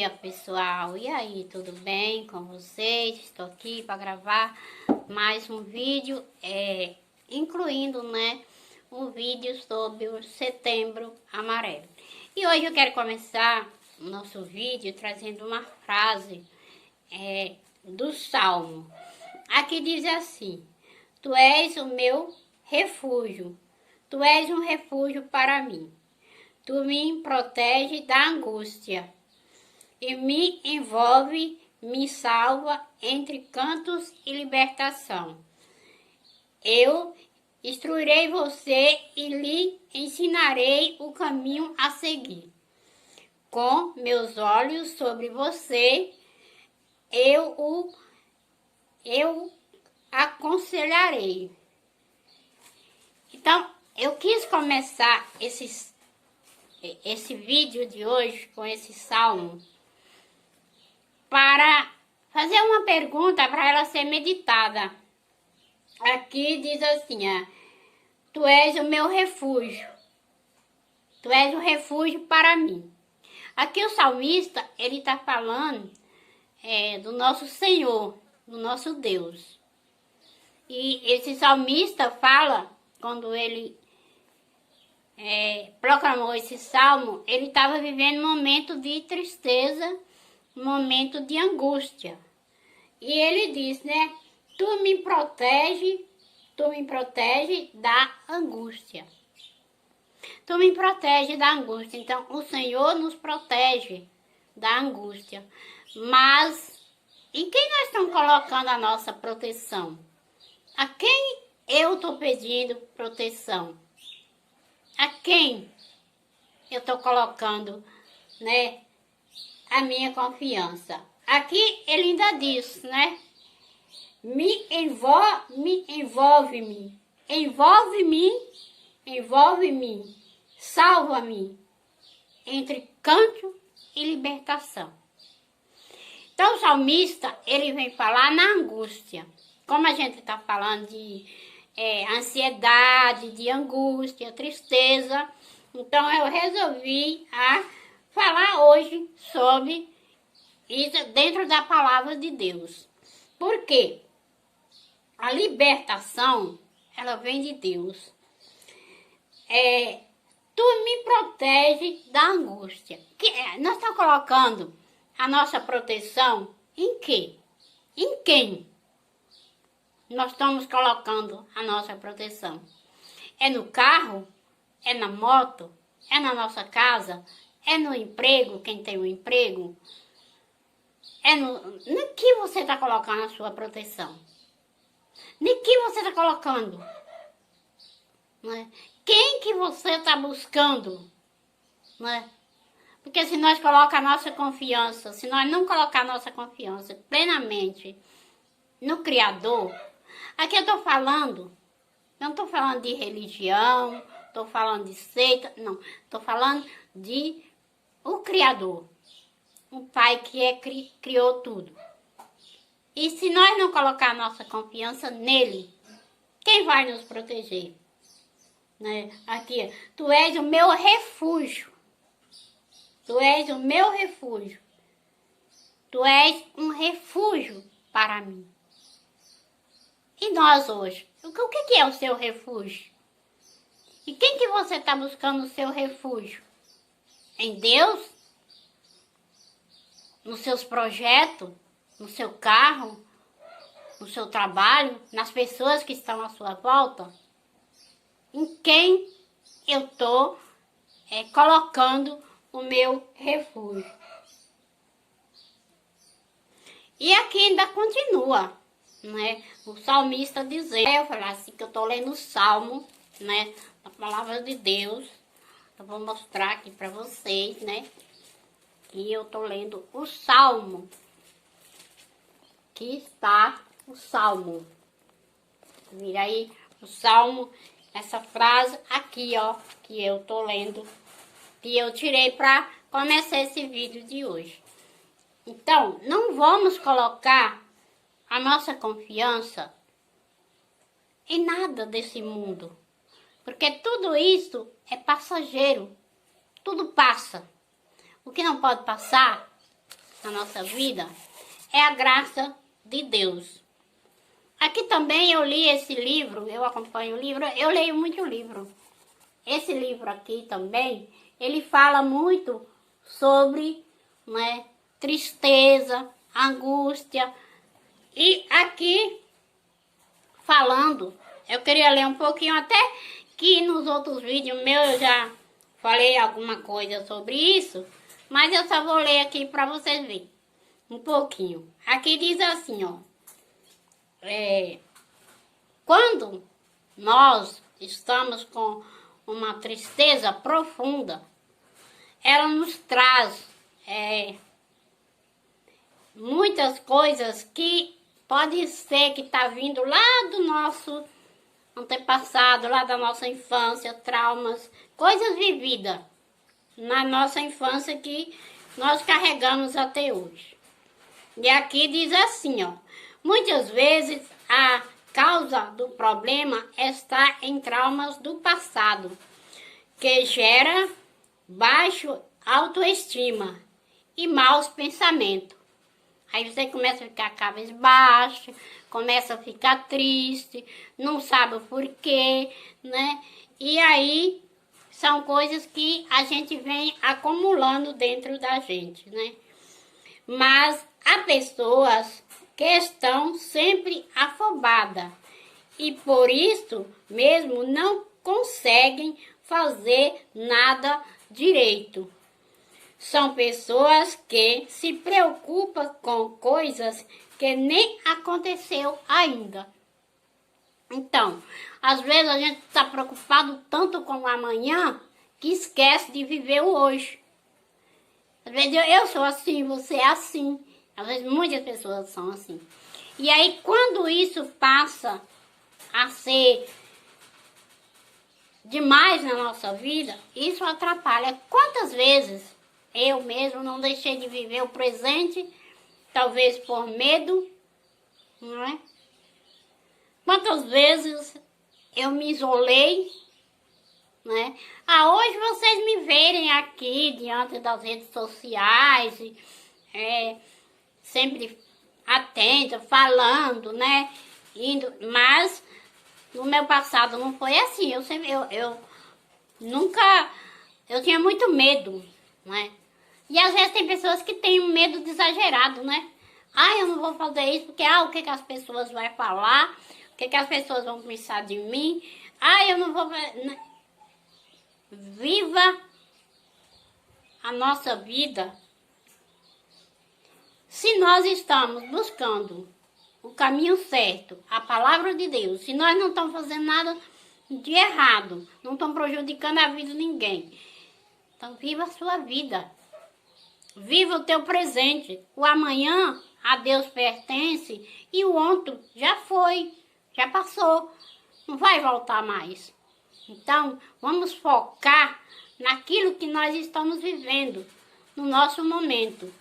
dia, pessoal! E aí, tudo bem com vocês? Estou aqui para gravar mais um vídeo, incluindo, né, um vídeo sobre o Setembro Amarelo. E hoje eu quero começar o nosso vídeo trazendo uma frase do Salmo. Aqui diz assim: Tu és o meu refúgio, tu és um refúgio para mim. Tu me protege da angústia e me envolve, me salva entre cantos e libertação. Eu instruirei você e lhe ensinarei o caminho a seguir. Com meus olhos sobre você, eu aconselharei. Então, eu quis começar esse vídeo de hoje com esse salmo para fazer uma pergunta para ela ser meditada. Aqui diz assim, tu és o meu refúgio, tu és um refúgio para mim. Aqui o salmista, ele está falando do nosso Senhor, do nosso Deus. E esse salmista fala, quando ele proclamou esse salmo, ele estava vivendo um momento de tristeza, um momento de angústia. E ele diz, né, tu me protege da angústia. Tu me protege da angústia. Então, o Senhor nos protege da angústia. Mas, em quem nós estamos colocando a nossa proteção? A quem eu estou pedindo proteção? A quem eu estou colocando, né, a minha confiança? Aqui ele ainda diz, né? Envolve-me, salva-me entre canto e libertação. Então o salmista, ele vem falar na angústia. Como a gente está falando de ansiedade, de angústia, tristeza. Então eu resolvi falar hoje sobre isso dentro da palavra de Deus. Por quê? A libertação, ela vem de Deus. Tu me protege da angústia. Nós estamos colocando a nossa proteção em quê? Em quem? Nós estamos colocando a nossa proteção. É no carro? É na moto? É na nossa casa? É no emprego, quem tem um emprego? No que você está colocando a sua proteção? No que você está colocando? Né? Quem que você está buscando? Né? Porque se nós colocar a nossa confiança, se nós não colocar a nossa confiança plenamente no Criador, aqui eu estou falando, eu não estou falando de religião, estou falando de seita, não. Estou falando de o Criador, o Pai que criou tudo. E se nós não colocar a nossa confiança nele, quem vai nos proteger? Né? Aqui, tu és o meu refúgio. Tu és o meu refúgio. Tu és um refúgio para mim. E nós hoje? O que é o seu refúgio? E quem que você está buscando o seu refúgio? Em Deus? Nos seus projetos? No seu carro? No seu trabalho? Nas pessoas que estão à sua volta? Em quem eu estou colocando o meu refúgio? E aqui ainda continua, né? O salmista dizendo, eu falei assim que eu estou lendo o Salmo, né? A palavra de Deus. Eu vou mostrar aqui para vocês, né? Que eu estou lendo o Salmo. Aqui está o Salmo. Vira aí o Salmo, essa frase aqui, ó, que eu estou lendo, que eu tirei para começar esse vídeo de hoje. Então, não vamos colocar a nossa confiança em nada desse mundo. Porque tudo isso é passageiro. Tudo passa. O que não pode passar na nossa vida é a graça de Deus. Aqui também eu li esse livro, eu acompanho o livro, eu leio muito livro. Esse livro aqui também, ele fala muito sobre, né, tristeza, angústia. E aqui, falando, eu queria ler um pouquinho, até que nos outros vídeos meus eu já falei alguma coisa sobre isso, mas eu só vou ler aqui para vocês verem um pouquinho. Aqui diz assim, ó. Quando nós estamos com uma tristeza profunda, ela nos traz muitas coisas que pode ser que tá vindo lá do nosso antepassado, lá da nossa infância, traumas, coisas vividas na nossa infância que nós carregamos até hoje. E aqui diz assim, ó, muitas vezes a causa do problema está em traumas do passado, que gera baixa autoestima e maus pensamentos. Aí você começa a ficar cabisbaixo, começa a ficar triste, não sabe o porquê, né? E aí são coisas que a gente vem acumulando dentro da gente, né? Mas há pessoas que estão sempre afobadas e por isso mesmo não conseguem fazer nada direito. São pessoas que se preocupam com coisas que nem aconteceu ainda. Então, às vezes a gente está preocupado tanto com o amanhã que esquece de viver o hoje. Às vezes eu sou assim, você é assim. Às vezes muitas pessoas são assim. E aí quando isso passa a ser demais na nossa vida, isso atrapalha. Quantas vezes eu mesmo não deixei de viver o presente, talvez por medo, não é? Quantas vezes eu me isolei, né? Hoje vocês me verem aqui diante das redes sociais, sempre atenta, falando, né? Indo, mas no meu passado não foi assim. Eu nunca, eu tinha muito medo, né? E às vezes tem pessoas que têm um medo exagerado, né? Eu não vou fazer isso porque, o que as pessoas vão falar? O que as pessoas vão pensar de mim? Eu não vou... Viva a nossa vida. Se nós estamos buscando o caminho certo, a palavra de Deus, se nós não estamos fazendo nada de errado, não estamos prejudicando a vida de ninguém, então viva a sua vida. Viva o teu presente. O amanhã a Deus pertence e o ontem já foi, já passou, não vai voltar mais. Então, vamos focar naquilo que nós estamos vivendo, no nosso momento.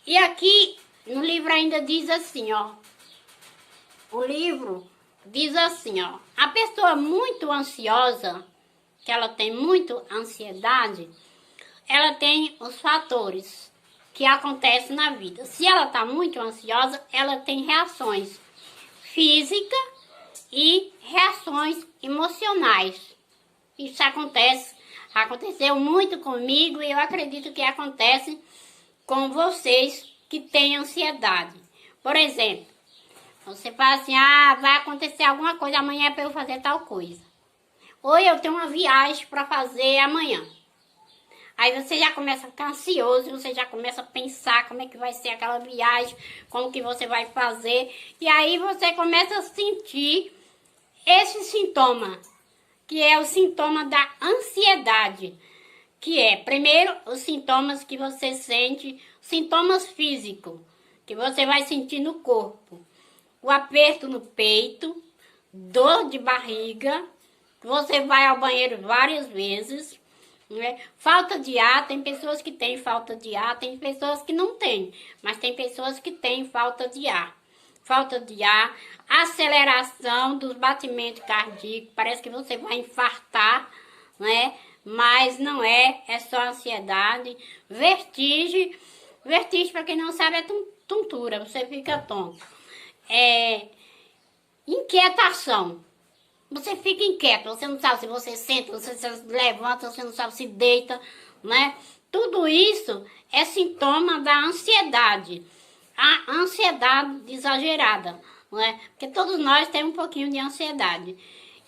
E aqui no livro ainda diz assim, ó. O livro diz assim, ó. A pessoa muito ansiosa, que ela tem muito ansiedade, ela tem os fatores que acontecem na vida. Se ela está muito ansiosa, ela tem reações físicas e reações emocionais. Isso aconteceu muito comigo e eu acredito que acontece com vocês que têm ansiedade. Por exemplo, você fala assim, vai acontecer alguma coisa amanhã para eu fazer tal coisa. Ou eu tenho uma viagem para fazer amanhã. Aí você já começa a ficar ansioso, você já começa a pensar como é que vai ser aquela viagem, como que você vai fazer. E aí você começa a sentir esse sintoma, que é o sintoma da ansiedade. Que é, primeiro, os sintomas que você sente, sintomas físicos, que você vai sentir no corpo. O aperto no peito, dor de barriga, você vai ao banheiro várias vezes, né? Falta de ar, tem pessoas que têm falta de ar, tem pessoas que não têm, mas tem pessoas que têm falta de ar. Falta de ar, aceleração dos batimentos cardíacos, parece que você vai infartar, né? Mas não é, é só ansiedade, vertigem, Vertigem, para quem não sabe, é tontura, você fica tonto. Inquietação. Você fica inquieto, você não sabe se você senta, você se levanta, você não sabe se deita, né? Tudo isso é sintoma da ansiedade. A ansiedade exagerada, né? Porque todos nós temos um pouquinho de ansiedade.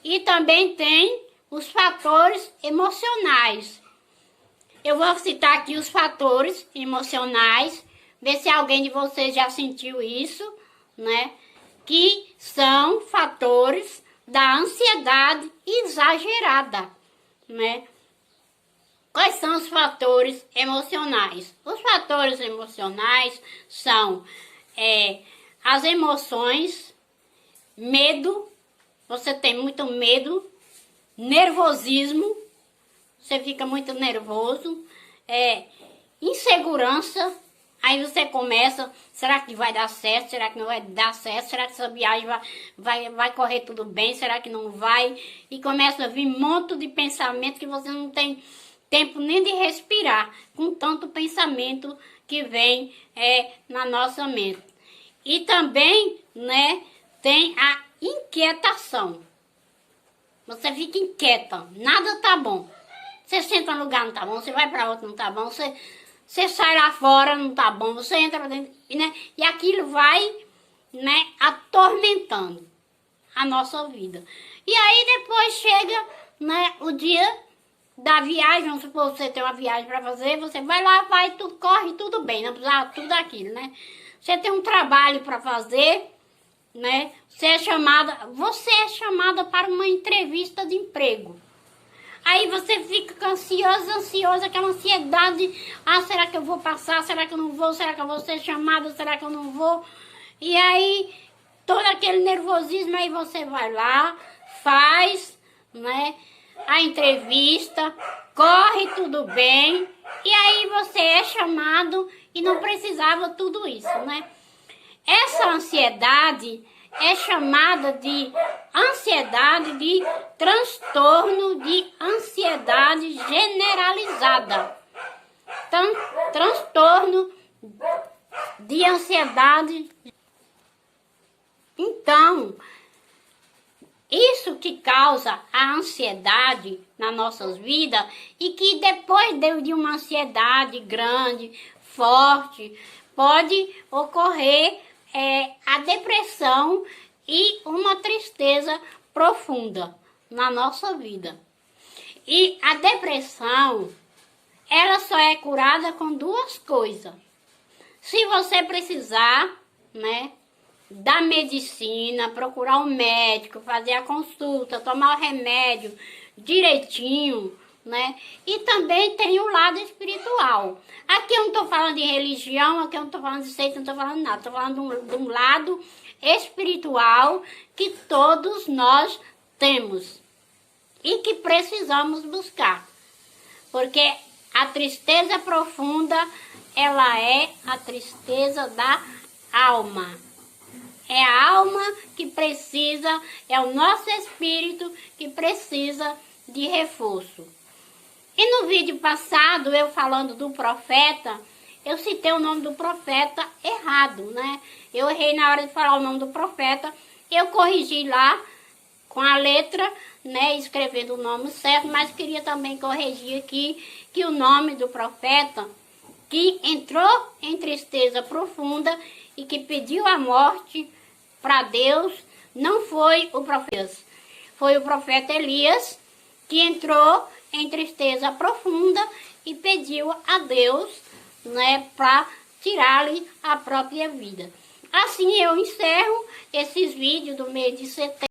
E também tem os fatores emocionais. Eu vou citar aqui os fatores emocionais, ver se alguém de vocês já sentiu isso, né? Que são fatores da ansiedade exagerada, né? Quais são os fatores emocionais? Os fatores emocionais são as emoções, medo, você tem muito medo, nervosismo, você fica muito nervoso, insegurança, aí você começa, será que vai dar certo, será que não vai dar certo, será que essa viagem vai correr tudo bem, será que não vai? E começa a vir um monte de pensamento que você não tem tempo nem de respirar, com tanto pensamento que vem na nossa mente. E também, né, tem a inquietação. Você fica inquieta, nada tá bom. Você senta no lugar, não tá bom, você vai para outro, não tá bom, você sai lá fora, não tá bom, você entra pra dentro, né? E aquilo vai, né, atormentando a nossa vida. E aí depois chega, né, o dia da viagem, vamos supor que você tem uma viagem para fazer, você vai lá, vai, tudo corre, tudo bem, não precisa tudo aquilo, né? Você tem um trabalho para fazer, né? Você é chamada para uma entrevista de emprego. Aí você fica ansiosa, aquela ansiedade. Ah, será que eu vou passar? Será que eu não vou? Será que eu vou ser chamada? Será que eu não vou? E aí, todo aquele nervosismo, aí você vai lá, faz, né, a entrevista, corre tudo bem. E aí você é chamado e não precisava tudo isso, né? Essa ansiedade é chamada de ansiedade de transtorno de ansiedade generalizada. Transtorno de ansiedade. Então, isso que causa a ansiedade nas nossas vidas e que depois de uma ansiedade grande, forte, pode ocorrer a depressão e uma tristeza profunda na nossa vida. E a depressão, ela só é curada com duas coisas. Se você precisar, né, da medicina, procurar um médico, fazer a consulta, tomar o remédio direitinho, né? E também tem o lado espiritual. Aqui eu não estou falando de religião, aqui eu não estou falando de seita, não estou falando nada. Estou falando de um lado espiritual que todos nós temos e que precisamos buscar. Porque a tristeza profunda, ela é a tristeza da alma. É a alma que precisa, é o nosso espírito que precisa de reforço. E no vídeo passado, eu falando do profeta, eu citei o nome do profeta errado, né? Eu errei na hora de falar o nome do profeta, eu corrigi lá com a letra, né, escrevendo o nome certo, mas queria também corrigir aqui que o nome do profeta que entrou em tristeza profunda e que pediu a morte para Deus, não foi o profeta, foi o profeta Elias, que entrou em tristeza profunda e pediu a Deus, né, para tirar-lhe a própria vida. Assim eu encerro esses vídeos do mês de setembro.